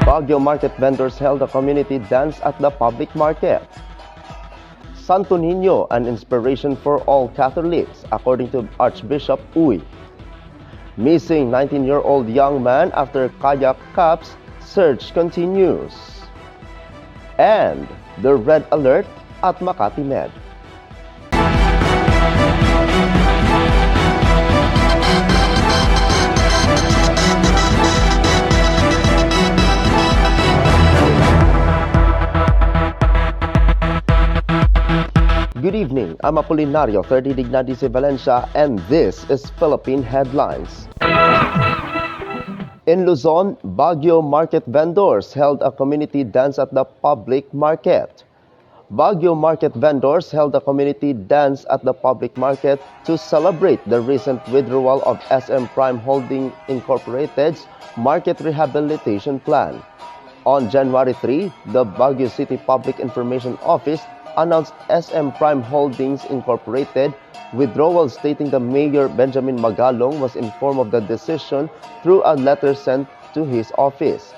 Baguio market vendors held a community dance at the public market. Santo Niño, an inspiration for all Catholics, according to Archbishop Uy. Missing 19-year-old young man after kayak cups, search continues. And the red alert at Makati Med. Good evening, I'm Apolinario 30 Dignadis Valencia, and this is Philippine Headlines. In Luzon, Baguio market vendors held a community dance at the public market. Baguio market vendors held a community dance at the public market to celebrate the recent withdrawal of SM Prime Holding Incorporated's market rehabilitation plan. On January 3, the Baguio City Public Information Office announced SM Prime Holdings Incorporated withdrawal, stating the Mayor Benjamin Magalong was informed of the decision through a letter sent to his office.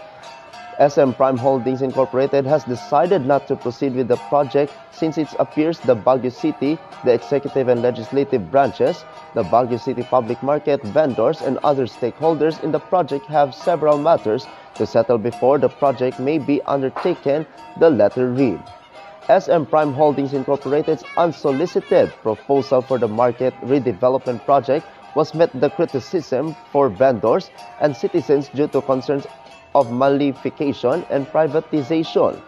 SM Prime Holdings Incorporated has decided not to proceed with the project since it appears the Baguio City, the executive and legislative branches, the Baguio City Public Market, vendors, and other stakeholders in the project have several matters to settle before the project may be undertaken, the letter read. SM Prime Holdings Incorporated's unsolicited proposal for the market redevelopment project was met the criticism for vendors and citizens due to concerns of malification and privatization.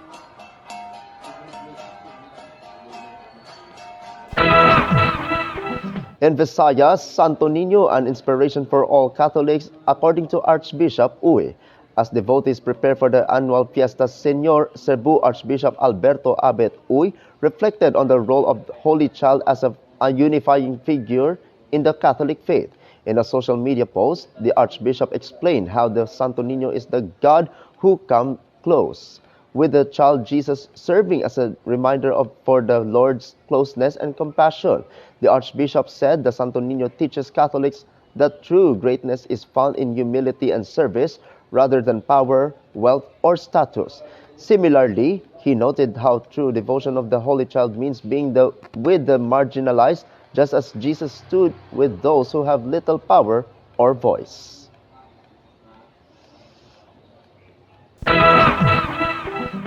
In Visayas, Santo Niño, an inspiration for all Catholics, according to Archbishop Uy. As devotees prepare for the annual Fiesta Señor, Cebu Archbishop Alberto Abet Uy reflected on the role of the Holy Child as a unifying figure in the Catholic faith. In a social media post, the Archbishop explained how the Santo Niño is the God who comes close, with the child Jesus serving as a reminder for the Lord's closeness and compassion. The Archbishop said the Santo Niño teaches Catholics that true greatness is found in humility and service, rather than power, wealth, or status. Similarly, he noted how true devotion of the Holy Child means being with the marginalized, just as Jesus stood with those who have little power or voice.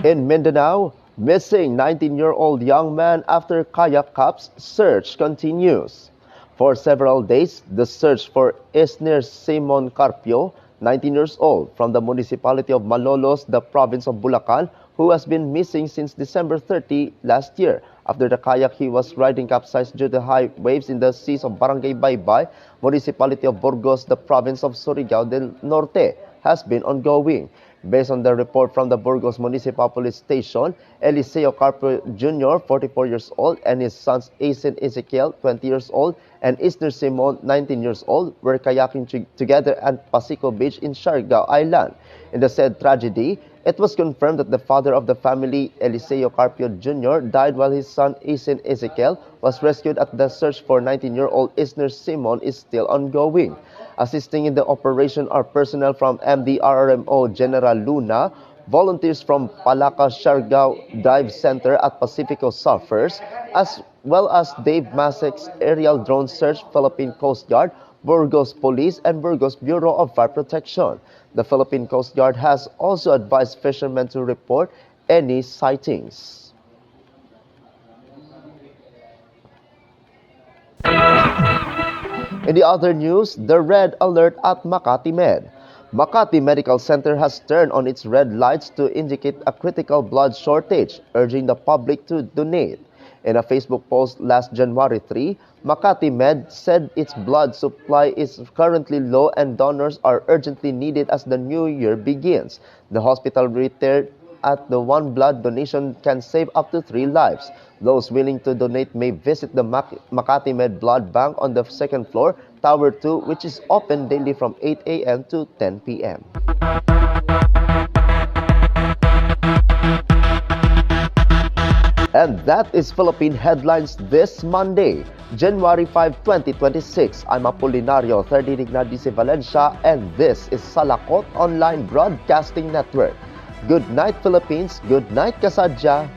In Mindanao, missing 19-year-old young man after kayak cups, search continues. For several days, the search for Isner Simon Carpio, 19 years old, from the municipality of Malolos, the province of Bulacan, who has been missing since December 30 last year. After the kayak he was riding capsized due to high waves in the seas of Barangay Baybay, municipality of Burgos, the province of Surigao del Norte, has been ongoing. Based on the report from the Burgos Municipal Police Station, Eliseo Carpio Jr., 44 years old, and his sons Asen Ezekiel, 20 years old, and Isner Simon, 19 years old, were kayaking together at Pasico Beach in Siargao Island. In the said tragedy, it was confirmed that the father of the family, Eliseo Carpio Jr., died while his son Asen Ezekiel was rescued. At the search for 19-year-old Isner Simon is still ongoing. Assisting in the operation are personnel from MDRRMO General Luna, volunteers from Palaka Siargao Dive Center at Pacifico Surfers, as well as Dave Masek's aerial drone search, Philippine Coast Guard, Burgos Police, and Burgos Bureau of Fire Protection. The Philippine Coast Guard has also advised fishermen to report any sightings. In the other news, the red alert at Makati Med. Makati Medical Center has turned on its red lights to indicate a critical blood shortage, urging the public to donate. In a Facebook post last January 3, Makati Med said its blood supply is currently low and donors are urgently needed as the new year begins. The hospital reiterated at the one blood donation can save up to 3 lives. Those willing to donate may visit the Makati Med Blood Bank on the second floor, Tower 2, which is open daily from 8 a.m. to 10 p.m. And that is Philippine Headlines this Monday, January 5, 2026. I'm Apolinario, 30 Ignatius Valencia, and this is Salakot Online Broadcasting Network. Good night, Philippines. Good night, Kasadya.